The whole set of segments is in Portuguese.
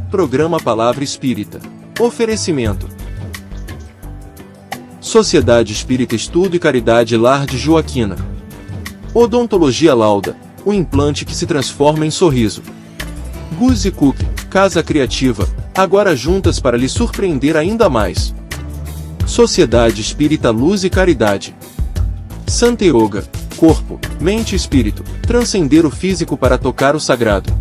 Programa Palavra Espírita. Oferecimento: Sociedade Espírita Estudo e Caridade Lar de Joaquina. Odontologia Lauda, o implante que se transforma em sorriso. Guzzi Cook, Casa Criativa, agora juntas para lhe surpreender ainda mais. Sociedade Espírita Luz e Caridade. Santa Yoga, corpo, mente e espírito, transcender o físico para tocar o sagrado.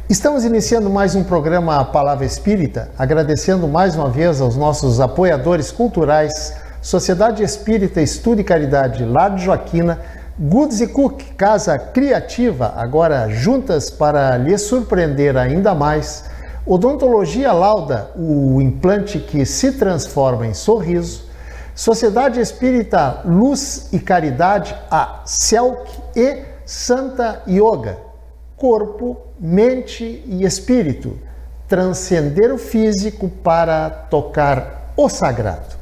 Estamos iniciando mais um programa Palavra Espírita, agradecendo mais uma vez aos nossos apoiadores culturais, Sociedade Espírita Estudo e Caridade Lar de Joaquina, Guzzi Cook, Casa Criativa, agora juntas para lhe surpreender ainda mais, Odontologia Lauda, o implante que se transforma em sorriso, Sociedade Espírita Luz e Caridade, a CELC, e Santa Yoga, corpo, mente e espírito, transcender o físico para tocar o sagrado.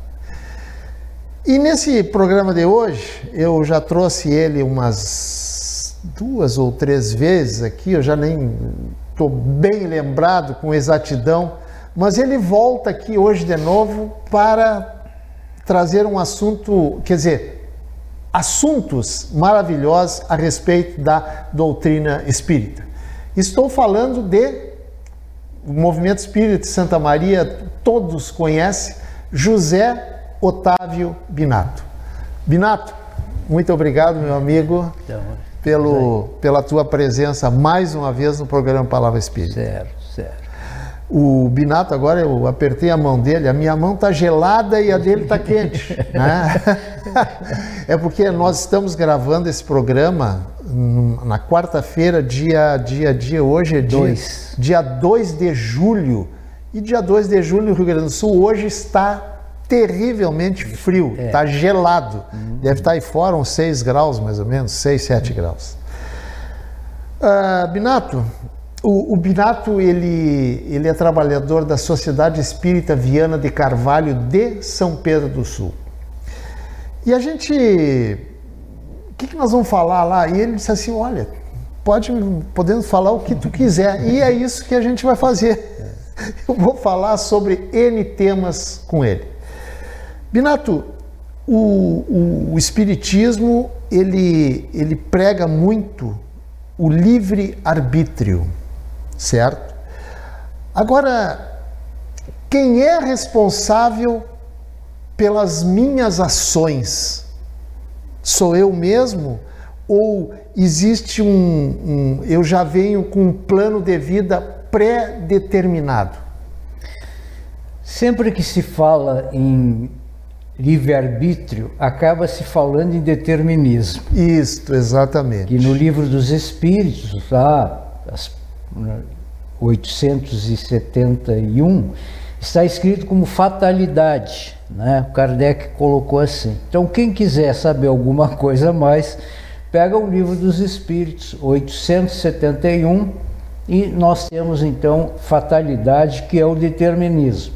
E nesse programa de hoje, eu já trouxe ele umas 2 ou 3 vezes aqui, eu já nem estou bem lembrado com exatidão, mas ele volta aqui hoje de novo para trazer um assunto, quer dizer, assuntos maravilhosos a respeito da doutrina espírita. Estou falando de o Movimento Espírita de Santa Maria, todos conhecem, José Otávio Binato. Binato, muito obrigado, meu amigo, pela tua presença mais uma vez no programa Palavra Espírita. Certo. O Binato, agora eu apertei a mão dele, a minha mão está gelada e a dele está quente, né? É porque nós estamos gravando esse programa na quarta-feira, hoje é dia 2 de julho, e dia 2 de julho no Rio Grande do Sul hoje está terrivelmente frio, está gelado, deve estar aí fora uns 6 graus mais ou menos, 6, 7 graus. Binato, o Binato, ele é trabalhador da Sociedade Espírita Viana de Carvalho de São Pedro do Sul. E a gente, o que nós vamos falar lá? E ele disse assim, olha, podemos falar o que tu quiser. E é isso que a gente vai fazer. Eu vou falar sobre N temas com ele. Binato, o Espiritismo, ele prega muito o livre-arbítrio, certo? Agora, quem é responsável pelas minhas ações? Sou eu mesmo? Ou existe eu já venho com um plano de vida pré-determinado? Sempre que se fala em livre-arbítrio, acaba se falando em determinismo. Isso, exatamente. Que no Livro dos Espíritos, lá, 871, está escrito como fatalidade, né? O Kardec colocou assim. Então, quem quiser saber alguma coisa a mais, pega o Livro dos Espíritos, 871, e nós temos então fatalidade, que é o determinismo.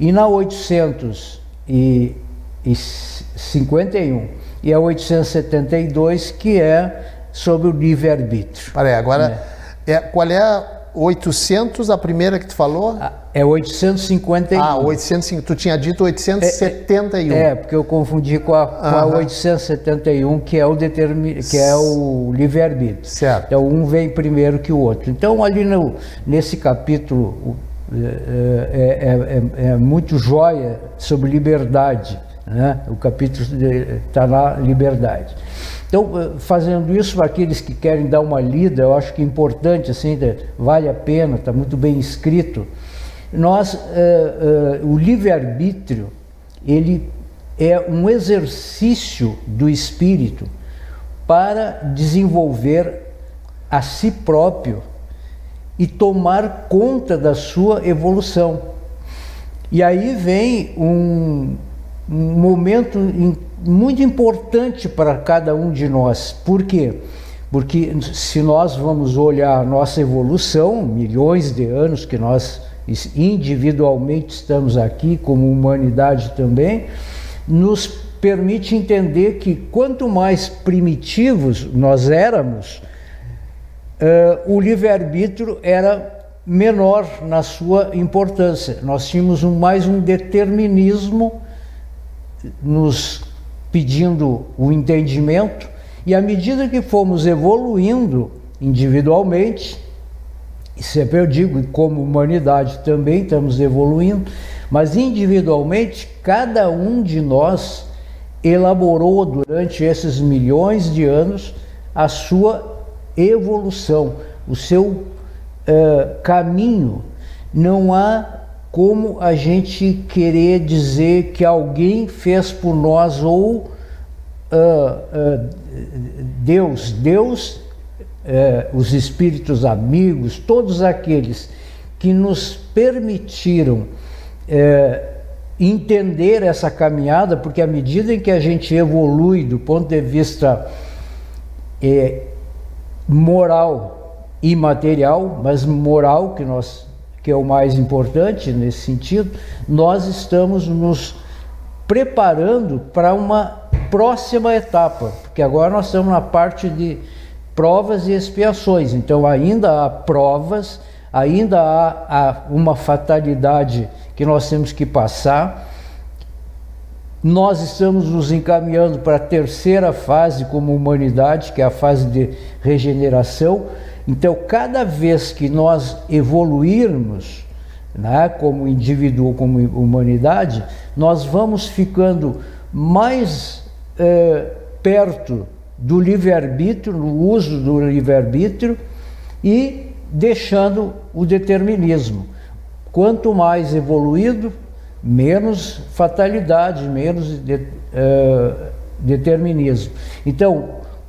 E na 851 e a 872, que é sobre o livre-arbítrio. Peraí, agora, qual é a 800, a primeira que tu falou? É 851. 805, tu tinha dito 871. Porque eu confundi com a 871, que é o livre-arbítrio. Certo. Então, um vem primeiro que o outro. Então, ali nesse capítulo, é muito joia sobre liberdade, né? O capítulo está na liberdade. Então, fazendo isso, para aqueles que querem dar uma lida, eu acho que é importante, assim, vale a pena, está muito bem escrito. O livre-arbítrio, ele é um exercício do espírito para desenvolver a si próprio e tomar conta da sua evolução. E aí vem um momento muito importante para cada um de nós. Por quê? Porque se nós vamos olhar a nossa evolução, milhões de anos que nós individualmente estamos aqui, como humanidade também, nos permite entender que quanto mais primitivos nós éramos, o livre-arbítrio era menor na sua importância. Nós tínhamos mais um determinismo nos pedindo o entendimento, e à medida que fomos evoluindo individualmente, e sempre eu digo, e como humanidade também estamos evoluindo, mas individualmente cada um de nós elaborou durante esses milhões de anos a sua evolução, o seu caminho. Não há como a gente querer dizer que alguém fez por nós ou Deus, os espíritos amigos, todos aqueles que nos permitiram entender essa caminhada, porque à medida em que a gente evolui do ponto de vista moral e material, mas moral que é o mais importante nesse sentido, nós estamos nos preparando para uma próxima etapa, porque agora nós estamos na parte de provas e expiações. Então ainda há provas, ainda há uma fatalidade que nós temos que passar. Nós estamos nos encaminhando para a terceira fase como humanidade, que é a fase de regeneração. Então, cada vez que nós evoluirmos, né, como indivíduo, como humanidade, nós vamos ficando mais perto do livre-arbítrio, no uso do livre-arbítrio, e deixando o determinismo. Quanto mais evoluído, menos fatalidade, menos determinismo. Então,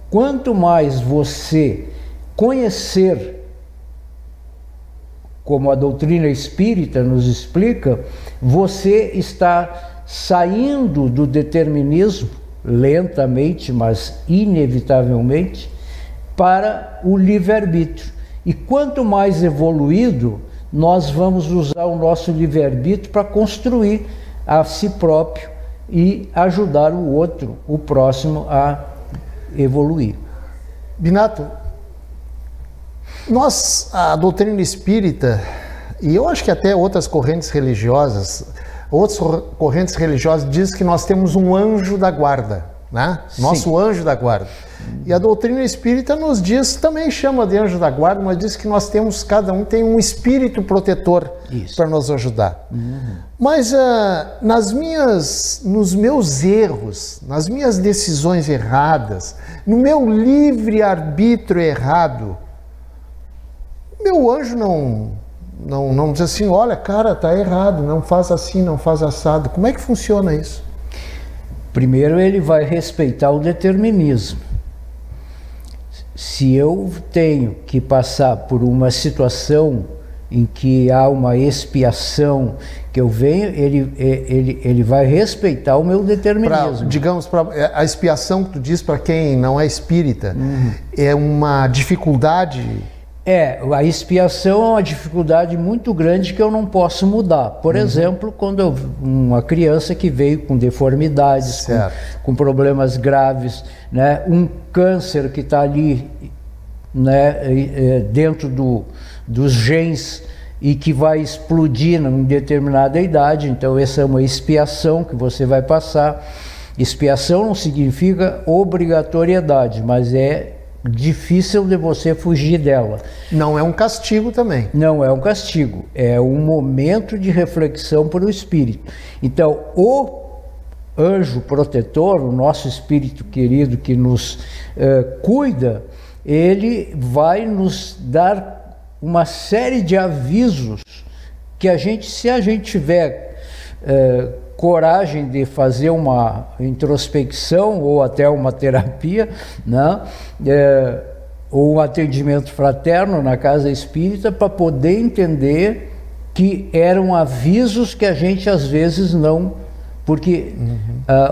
quanto mais você conhecer, como a doutrina espírita nos explica, você está saindo do determinismo, lentamente, mas inevitavelmente, para o livre-arbítrio. E quanto mais evoluído, nós vamos usar o nosso livre-arbítrio para construir a si próprio e ajudar o outro, o próximo, a evoluir. Binato, a doutrina espírita, e eu acho que até outras correntes religiosas dizem que nós temos um anjo da guarda, né? Nosso anjo da guarda. E a doutrina espírita nos diz, também chama de anjo da guarda, mas diz que nós temos, cada um tem um espírito protetor para nos ajudar. Mas nos meus erros, nas minhas decisões erradas, no meu livre-arbítrio errado, meu anjo não diz assim, olha, cara, tá errado, não faz assim, não faz assado. Como é que funciona isso? Primeiro, ele vai respeitar o determinismo. Se eu tenho que passar por uma situação em que há uma expiação que eu venho, ele vai respeitar o meu determinismo. Digamos, a expiação que tu diz para quem não é espírita, é uma dificuldade... A expiação é uma dificuldade muito grande que eu não posso mudar. Por exemplo, quando uma criança que veio com deformidades, com problemas graves, né, um câncer que está ali, né, dentro dos genes e que vai explodir em determinada idade. Então essa é uma expiação que você vai passar. Expiação não significa obrigatoriedade, mas é difícil de você fugir dela. Não é um castigo também. Não é um castigo, é um momento de reflexão para o espírito. Então, o anjo protetor, o nosso espírito querido que nos cuida, ele vai nos dar uma série de avisos que se a gente tiver coragem de fazer uma introspecção ou até uma terapia, né? Ou um atendimento fraterno na casa espírita, para poder entender que eram avisos que a gente às vezes não... Porque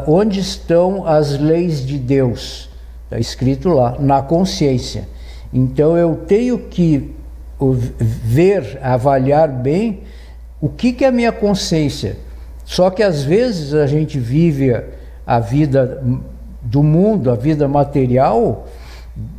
onde estão as leis de Deus? Está escrito lá, na consciência. Então eu tenho que ver, avaliar bem o que é a minha consciência. Só que às vezes a gente vive a vida do mundo, a vida material,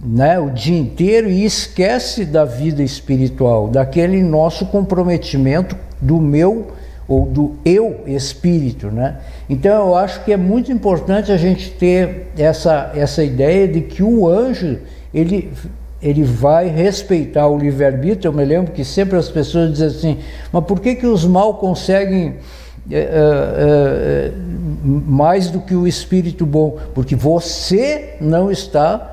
né, o dia inteiro, e esquece da vida espiritual, daquele nosso comprometimento do meu ou do eu espírito, né? Então eu acho que é muito importante a gente ter essa ideia de que o anjo ele vai respeitar o livre-arbítrio. Eu me lembro que sempre as pessoas dizem assim, mas por que os mal conseguem mais do que o espírito bom? Porque você não está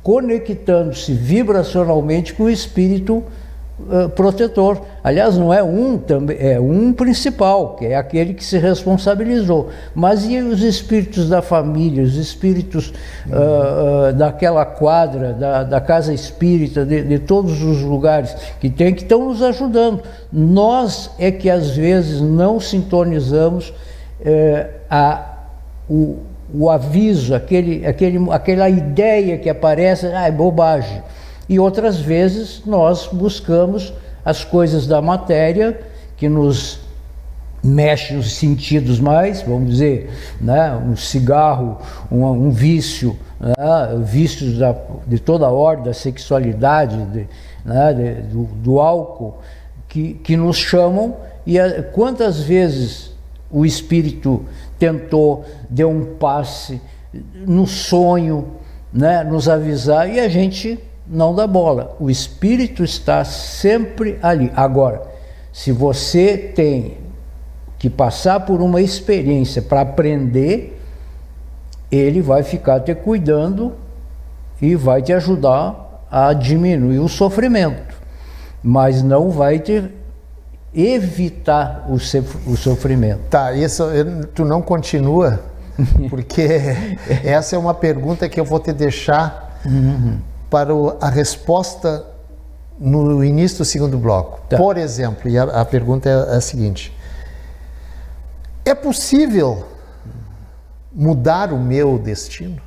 conectando-se vibracionalmente com o espírito protetor. Aliás, não é um também, é um principal, que é aquele que se responsabilizou. Mas e os espíritos da família, os espíritos daquela quadra, da casa espírita, de todos os lugares que estão nos ajudando? Nós é que às vezes não sintonizamos o aviso, aquela ideia que aparece, é bobagem. E outras vezes nós buscamos as coisas da matéria que nos mexem os sentidos mais, vamos dizer, né? Um cigarro, um vício, né? Vícios de toda a ordem, da sexualidade, do álcool, que nos chamam. E quantas vezes o espírito tentou, deu um passe no sonho, né? Nos avisar, e a gente não dá bola. O espírito está sempre ali. Agora, se você tem que passar por uma experiência para aprender, ele vai ficar te cuidando e vai te ajudar a diminuir o sofrimento, mas não vai te evitar o sofrimento. Tá, isso tu não continua, porque essa é uma pergunta que eu vou te deixar para a resposta no início do segundo bloco. Tá. Por exemplo, e a pergunta é a seguinte: é possível mudar o meu destino?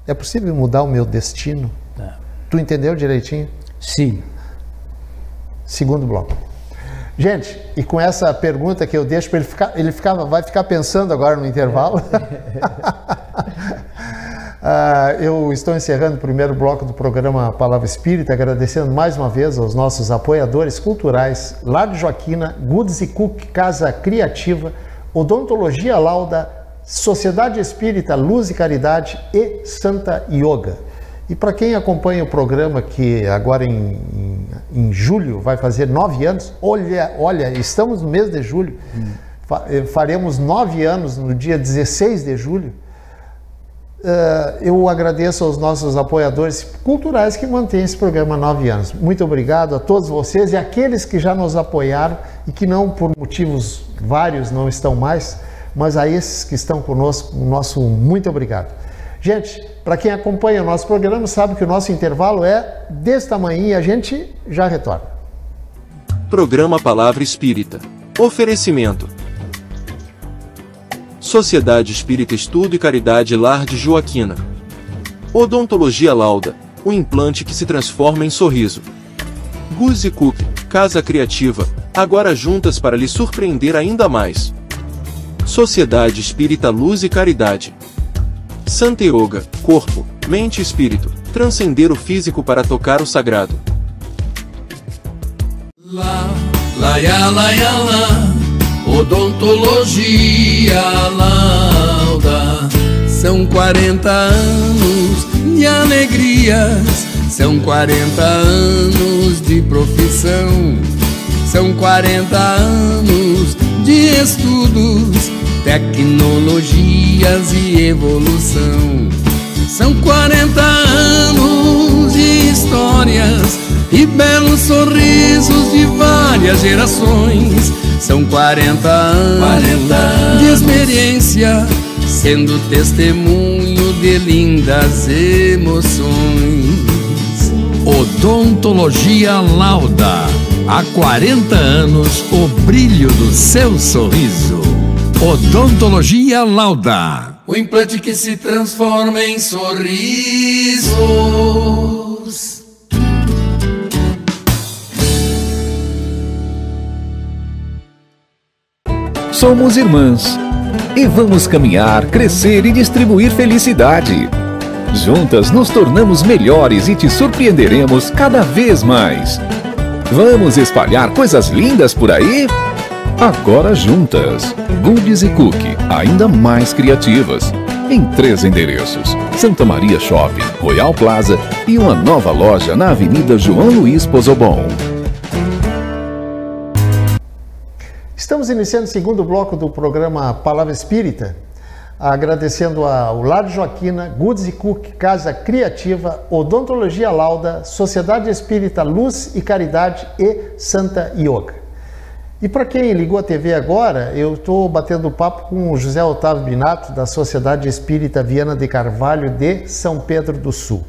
É possível mudar o meu destino? Tá. Tu entendeu direitinho? Sim. Segundo bloco. Gente, e com essa pergunta que eu deixo para ele vai ficar pensando agora no intervalo. Eu estou encerrando o primeiro bloco do programa Palavra Espírita, agradecendo mais uma vez aos nossos apoiadores culturais, Lar de Joaquina, Goods & Cook, Casa Criativa, Odontologia Lauda, Sociedade Espírita Luz e Caridade e Santa Yoga. E para quem acompanha o programa, que agora em julho vai fazer 9 anos, olha, estamos no mês de julho, faremos 9 anos no dia 16 de julho. Eu agradeço aos nossos apoiadores culturais que mantêm esse programa há 9 anos. Muito obrigado a todos vocês e aqueles que já nos apoiaram e que não, por motivos vários, não estão mais, mas a esses que estão conosco, o nosso muito obrigado. Gente, para quem acompanha o nosso programa, sabe que o nosso intervalo é desse tamanho e a gente já retorna. Programa Palavra Espírita. Oferecimento: Sociedade Espírita Estudo e Caridade Lar de Joaquina. Odontologia Lauda, o implante que se transforma em sorriso. Goods & Cook, Casa Criativa, agora juntas para lhe surpreender ainda mais. Sociedade Espírita Luz e Caridade. Santa Yoga, corpo, mente e espírito, transcender o físico para tocar o sagrado. Odontologia Lauda. São 40 anos de alegrias, são 40 anos de profissão, são 40 anos de estudos, tecnologias e evolução. São 40 anos de histórias e belos sorrisos de várias gerações. São 40 anos de experiência, sendo testemunho de lindas emoções. Odontologia Lauda. Há 40 anos, o brilho do seu sorriso. Odontologia Lauda. O implante que se transforma em sorrisos. somos irmãs. E vamos caminhar, crescer e distribuir felicidade. Juntas nos tornamos melhores e te surpreenderemos cada vez mais. Vamos espalhar coisas lindas por aí? Agora juntas. Goodies e Cookie, ainda mais criativas. Em 3 endereços: Santa Maria Shopping, Royal Plaza e uma nova loja na Avenida João Luiz Pozobon. Estamos iniciando o segundo bloco do programa Palavra Espírita, agradecendo ao Lar Joaquina, Goodies e Cookie, Casa Criativa, Odontologia Lauda, Sociedade Espírita Luz e Caridade e Santa Yoga. E para quem ligou a TV agora, eu estou batendo papo com o José Otávio Binato, da Sociedade Espírita Viana de Carvalho de São Pedro do Sul.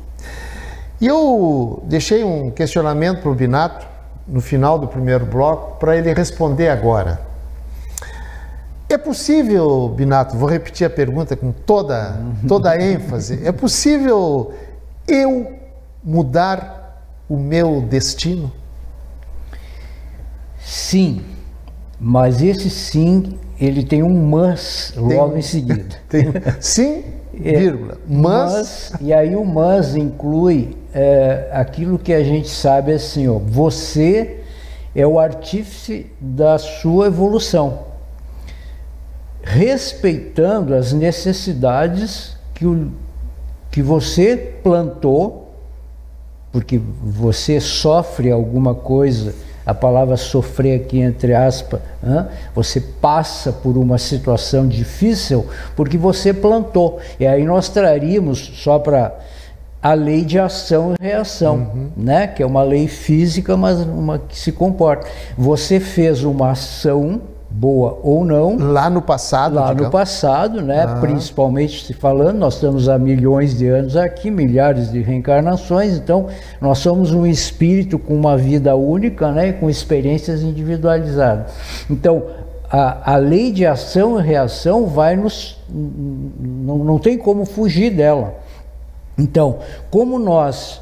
E eu deixei um questionamento para o Binato no final do primeiro bloco para ele responder agora. É possível, Binato, vou repetir a pergunta com toda a ênfase, é possível eu mudar o meu destino? Sim, mas esse sim, ele tem um mas logo em seguida. Tem sim, vírgula, mas... E aí o mas inclui aquilo que a gente sabe assim, ó, você é o artífice da sua evolução, respeitando as necessidades que você plantou, porque você sofre alguma coisa, a palavra sofrer aqui entre aspas, você passa por uma situação difícil porque você plantou. E aí nós traríamos só para a lei de ação e reação, né? Que é uma lei física, mas uma que se comporta. Você fez uma ação, boa ou não, lá no passado, no passado, né? Principalmente se falando, nós estamos há milhões de anos aqui, milhares de reencarnações, então nós somos um espírito com uma vida única, né? Com experiências individualizadas. Então a lei de ação e reação vai nos... não tem como fugir dela. Então, como nós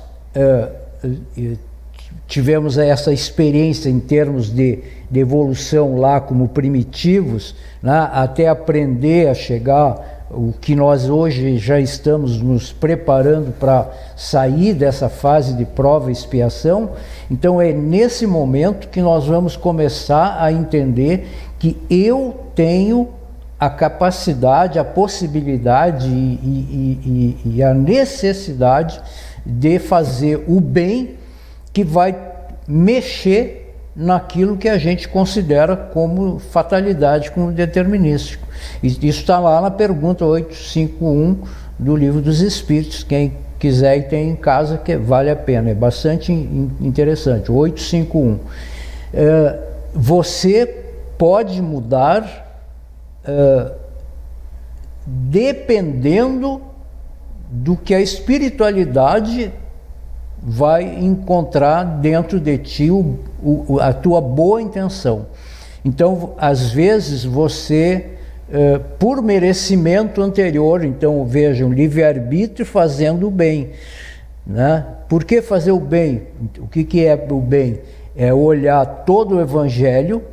tivemos essa experiência em termos de evolução lá como primitivos, né, até aprender a chegar o que nós hoje já estamos nos preparando para sair dessa fase de prova e expiação. Então é nesse momento que nós vamos começar a entender que eu tenho a capacidade, a possibilidade e a necessidade de fazer o bem que vai mexer naquilo que a gente considera como fatalidade, como determinístico. Isso está lá na pergunta 851 do Livro dos Espíritos. Quem quiser e tem em casa, que vale a pena, é bastante interessante. 851. Você pode mudar dependendo do que a espiritualidade vai encontrar dentro de ti, a tua boa intenção. Então, às vezes, você, por merecimento anterior, então, vejam, livre-arbítrio fazendo o bem, né? Por que fazer o bem? O que é o bem? É olhar todo o Evangelho,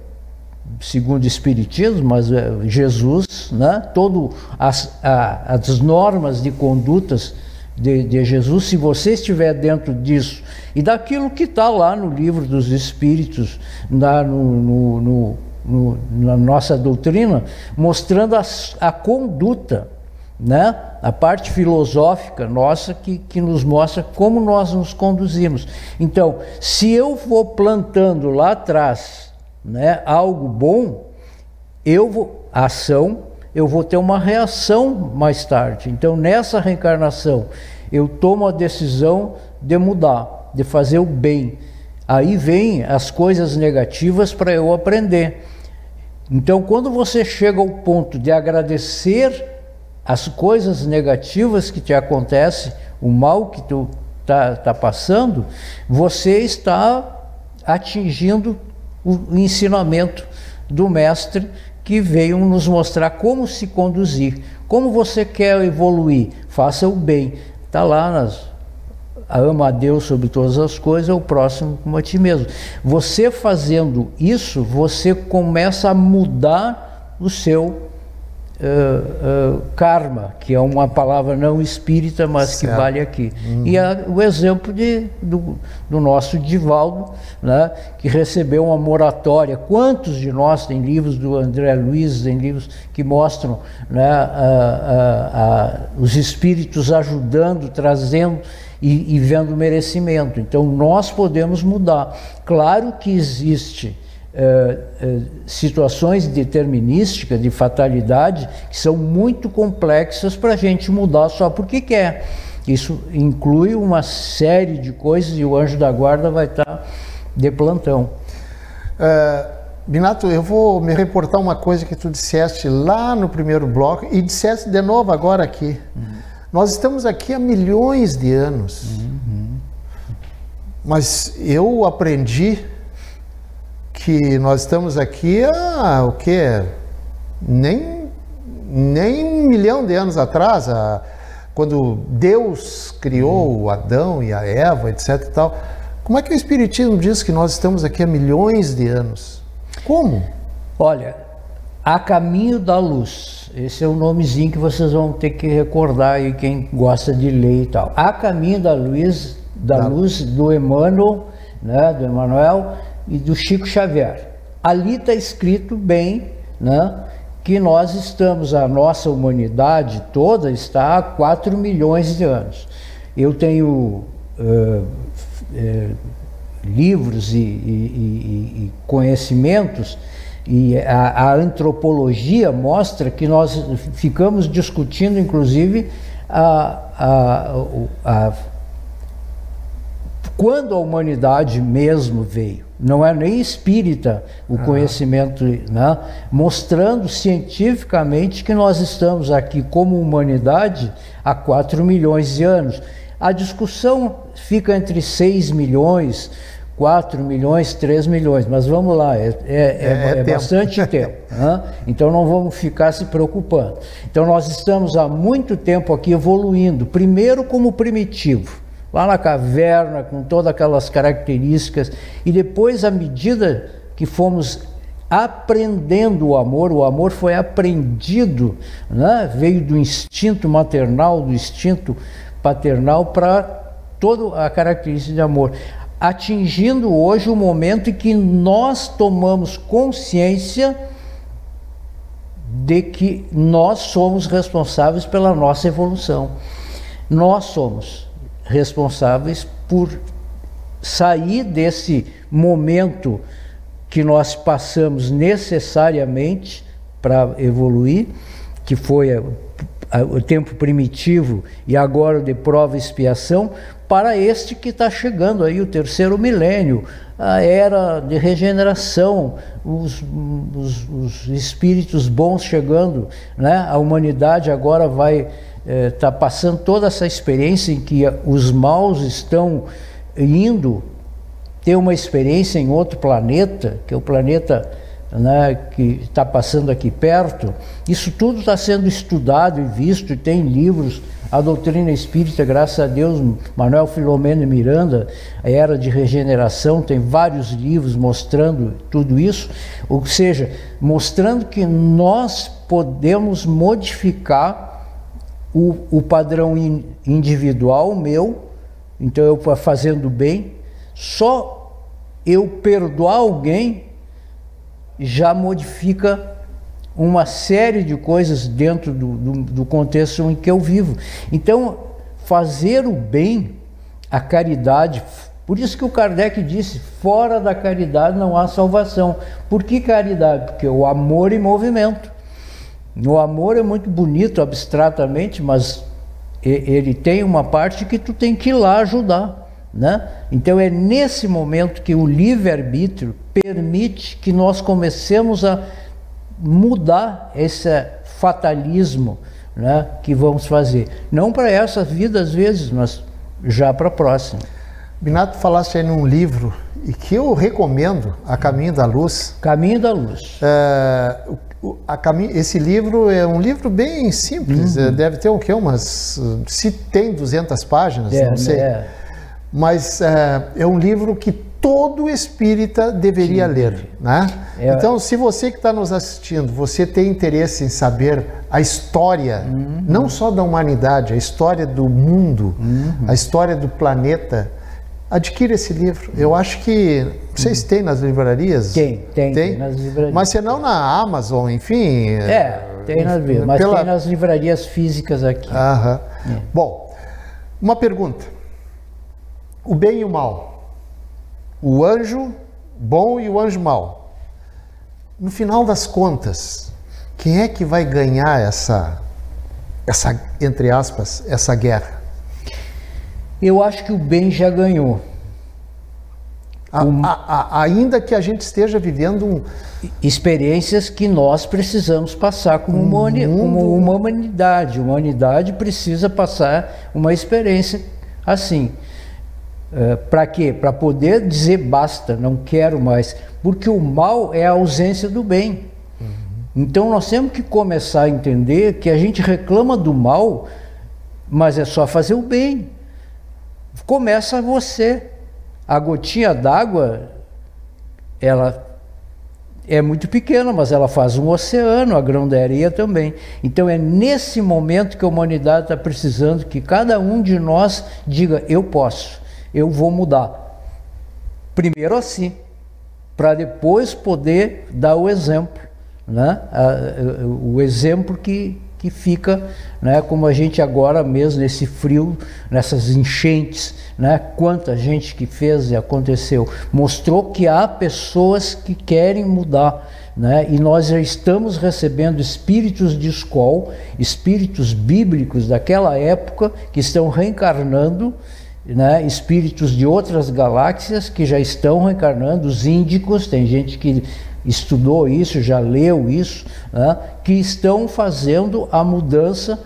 segundo o Espiritismo, mas Jesus, né? Todas as normas de condutas de Jesus, se você estiver dentro disso e daquilo que está lá no Livro dos Espíritos, na nossa doutrina, mostrando a conduta, né? A parte filosófica nossa que nos mostra como nós nos conduzimos. Então, se eu vou plantando lá atrás, né, algo bom, eu vou ter uma reação mais tarde. Então, nessa reencarnação, eu tomo a decisão de mudar, de fazer o bem. Aí vem as coisas negativas para eu aprender. Então, quando você chega ao ponto de agradecer as coisas negativas que te acontecem, o mal que tu tá passando, você está atingindo o ensinamento do mestre, que veio nos mostrar como se conduzir. Como você quer evoluir? Faça o bem. Está lá ama a Deus sobre todas as coisas, o próximo como a ti mesmo. Você fazendo isso, você começa a mudar o seu karma, que é uma palavra não espírita, mas certo. que vale aqui. E o exemplo do nosso Divaldo, né, que recebeu uma moratória. Quantos de nós tem livros do André Luiz, tem livros que mostram, né, os espíritos ajudando, trazendo e vendo merecimento. Então nós podemos mudar. Claro que existe situações determinísticas, de fatalidade, que são muito complexas para a gente mudar só porque quer. Isso inclui uma série de coisas e o anjo da guarda vai estar de plantão. Binato, eu vou me reportar uma coisa que tu disseste lá no primeiro bloco e disseste de novo agora aqui. Nós estamos aqui há milhões de anos, mas eu aprendi que nós estamos aqui há o quê? Nem 1 milhão de anos atrás, quando Deus criou Adão e a Eva, etc. e tal. Como é que o Espiritismo diz que nós estamos aqui há milhões de anos? Como? Olha, A Caminho da Luz, esse é o nomezinho que vocês vão ter que recordar aí, quem gosta de ler e tal. A Caminho da Luz, do Emmanuel, né, do Emmanuel e do Chico Xavier. Ali está escrito bem, né, que nós estamos, a nossa humanidade toda está há 4 milhões de anos. Eu tenho livros e conhecimentos, e a antropologia mostra que nós ficamos discutindo, inclusive, quando a humanidade mesmo veio. Não é nem espírita o conhecimento, né? Mostrando cientificamente que nós estamos aqui como humanidade há 4 milhões de anos. A discussão fica entre 6 milhões, 4 milhões, 3 milhões, mas vamos lá, é bastante tempo, né? Então não vamos ficar se preocupando. Então nós estamos há muito tempo aqui evoluindo, primeiro como primitivo, lá na caverna, com todas aquelas características, e depois, à medida que fomos aprendendo o amor foi aprendido, né? Veio do instinto maternal, do instinto paternal para toda a característica de amor, atingindo hoje o momento em que nós tomamos consciência de que nós somos responsáveis pela nossa evolução. Nós somos responsáveis por sair desse momento que nós passamos necessariamente para evoluir, que foi o tempo primitivo e agora de prova e expiação, para este que está chegando aí, o 3º milênio, a era de regeneração, os espíritos bons chegando, né? A humanidade agora vai está passando toda essa experiência em que os maus estão indo ter uma experiência em outro planeta, que é o planeta, né, que está passando aqui perto. Isso tudo está sendo estudado e visto, e tem livros. A doutrina espírita, graças a Deus, Manuel Filomeno Miranda, a Era de Regeneração, tem vários livros mostrando tudo isso, ou seja, mostrando que nós podemos modificar o padrão individual meu. Então eu fazendo bem, só eu perdoar alguém já modifica uma série de coisas dentro do contexto em que eu vivo. Então fazer o bem, a caridade, por isso que o Kardec disse, fora da caridade não há salvação. Por que caridade? Porque o amor em movimento. O amor é muito bonito abstratamente, mas ele tem uma parte que tu tem que ir lá ajudar, né? Então é nesse momento que o livre-arbítrio permite que nós comecemos a mudar esse fatalismo, né, que vamos fazer. Não para essa vida às vezes, mas já para a próxima. Binato, falaste aí num livro e que eu recomendo, A Caminho da Luz. Caminho da Luz. Esse livro é um livro bem simples, deve ter o quê? Se tem 200 páginas, não sei. Mas é um livro que todo espírita deveria ler, né? Então, se você que está nos assistindo, você tem interesse em saber a história, não só da humanidade, a história do mundo, a história do planeta, adquira esse livro. Eu acho que vocês têm nas livrarias? Tem nas livrarias. Mas se não na Amazon, enfim... Tem nas livrarias, mas tem nas livrarias físicas aqui. Bom, uma pergunta. O bem e o mal. O anjo bom e o anjo mau. No final das contas, quem é que vai ganhar essa, entre aspas, essa guerra? Eu acho que o bem já ganhou. Ainda que a gente esteja vivendo experiências que nós precisamos passar como uma humanidade. A humanidade precisa passar uma experiência assim. Para quê? Para poder dizer basta, não quero mais. Porque o mal é a ausência do bem. Então nós temos que começar a entender que a gente reclama do mal, mas é só fazer o bem. Começa você. A gotinha d'água, ela é muito pequena, mas ela faz um oceano, a grão de areia também. Então é nesse momento que a humanidade está precisando que cada um de nós diga, eu posso. Eu vou mudar. Primeiro assim, para depois poder dar o exemplo, né? O exemplo que fica, né? Como a gente agora mesmo, nesse frio, nessas enchentes, né? Quanta gente que fez e aconteceu. Mostrou que há pessoas que querem mudar, né? E nós já estamos recebendo espíritos de escol, espíritos bíblicos daquela época que estão reencarnando, né, espíritos de outras galáxias que já estão reencarnando, os índicos, tem gente que estudou isso, já leu isso, né, que estão fazendo a mudança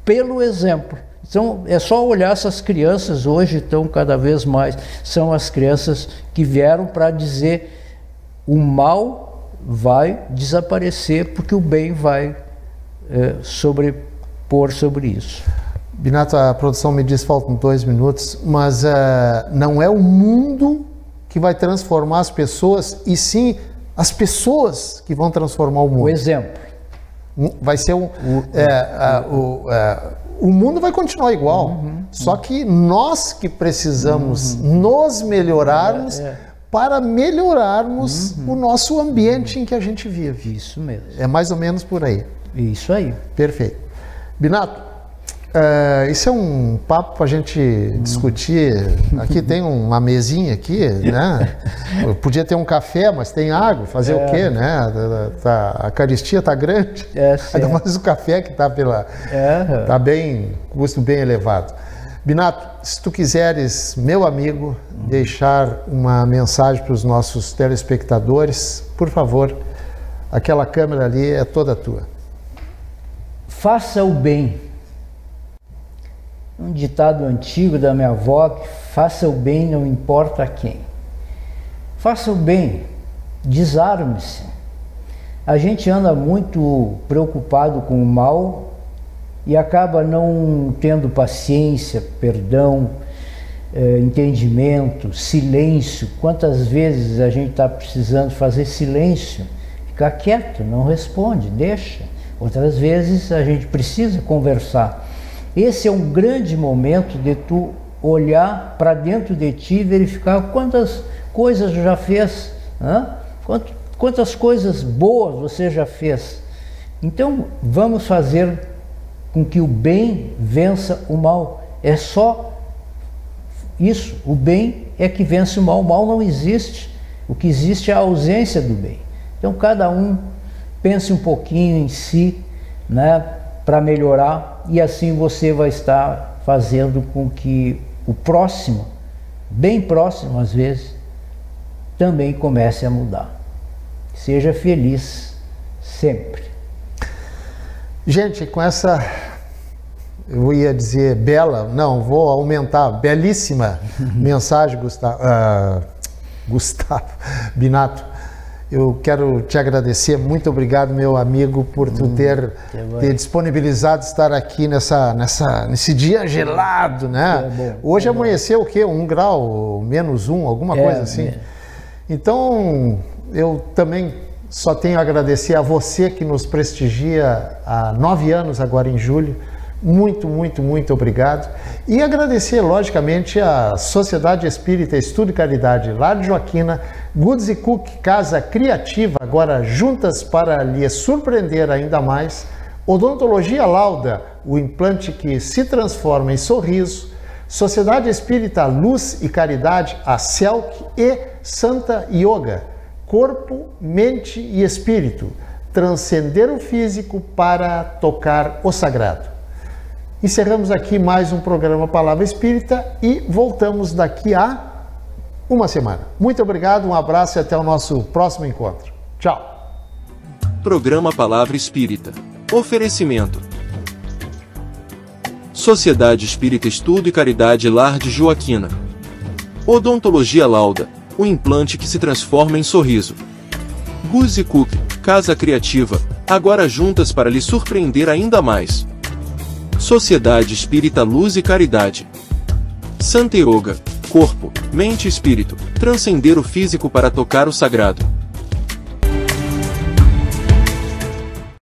pelo exemplo. Então é só olhar essas crianças hoje, estão cada vez mais, são as crianças que vieram para dizer o mal vai desaparecer porque o bem vai sobrepor sobre isso. Binato, a produção me diz que faltam 2 minutos, mas não é o mundo que vai transformar as pessoas, e sim as pessoas que vão transformar o mundo. O exemplo. Vai ser o mundo vai continuar igual, só que nós que precisamos nos melhorarmos para melhorarmos o nosso ambiente em que a gente vive. Isso mesmo. É mais ou menos por aí. Isso aí. Perfeito. Binato, isso é um papo para a gente discutir. Aqui tem uma mesinha aqui, né? Podia ter um café, mas tem água. Fazer o quê, né? A caristia está grande. Ainda mais o café que está tá bem, custo bem elevado. Binato, se tu quiseres, meu amigo, deixar uma mensagem para os nossos telespectadores, por favor, aquela câmera ali é toda tua. Faça o bem. Um ditado antigo da minha avó, que faça o bem não importa a quem. Faça o bem, desarme-se. A gente anda muito preocupado com o mal e acaba não tendo paciência, perdão, entendimento, silêncio. Quantas vezes a gente está precisando fazer silêncio, ficar quieto, não responde, deixa. Outras vezes a gente precisa conversar. Esse é um grande momento de tu olhar para dentro de ti e verificar quantas coisas já fez, quantas coisas boas você já fez. Então vamos fazer com que o bem vença o mal. É só isso, o bem é que vence o mal. O mal não existe, o que existe é a ausência do bem. Então cada um pense um pouquinho em si, né, para melhorar, e assim você vai estar fazendo com que o próximo, bem próximo às vezes, também comece a mudar. Seja feliz sempre. Gente, com essa, eu ia dizer bela, não, vou aumentar, belíssima mensagem, Gustavo Binato. Eu quero te agradecer, muito obrigado, meu amigo, por tu ter disponibilizado estar aqui nesse dia gelado, né? Hoje amanheceu o quê? 1 grau, -1, alguma coisa assim. Então, eu também só tenho a agradecer a você que nos prestigia há 9 anos, agora em julho. Muito, muito, muito obrigado. E agradecer, logicamente, a Sociedade Espírita Estudo e Caridade Lar de Joaquina, Goods & Cook, Casa Criativa, agora juntas para lhe surpreender ainda mais, Odontologia Lauda, o implante que se transforma em sorriso, Sociedade Espírita Luz e Caridade, a CELC e Santa Yoga, Corpo, Mente e Espírito, transcender o físico para tocar o sagrado. Encerramos aqui mais um programa Palavra Espírita e voltamos daqui a uma semana. Muito obrigado, um abraço e até o nosso próximo encontro. Tchau. Programa Palavra Espírita. Oferecimento: Sociedade Espírita Estudo e Caridade Lar de Joaquina. Odontologia Lauda, o implante que se transforma em sorriso. Goods & Cook, Casa Criativa, agora juntas para lhe surpreender ainda mais. Sociedade Espírita Luz e Caridade. Santa Yoga, Corpo, Mente e Espírito, transcender o físico para tocar o sagrado.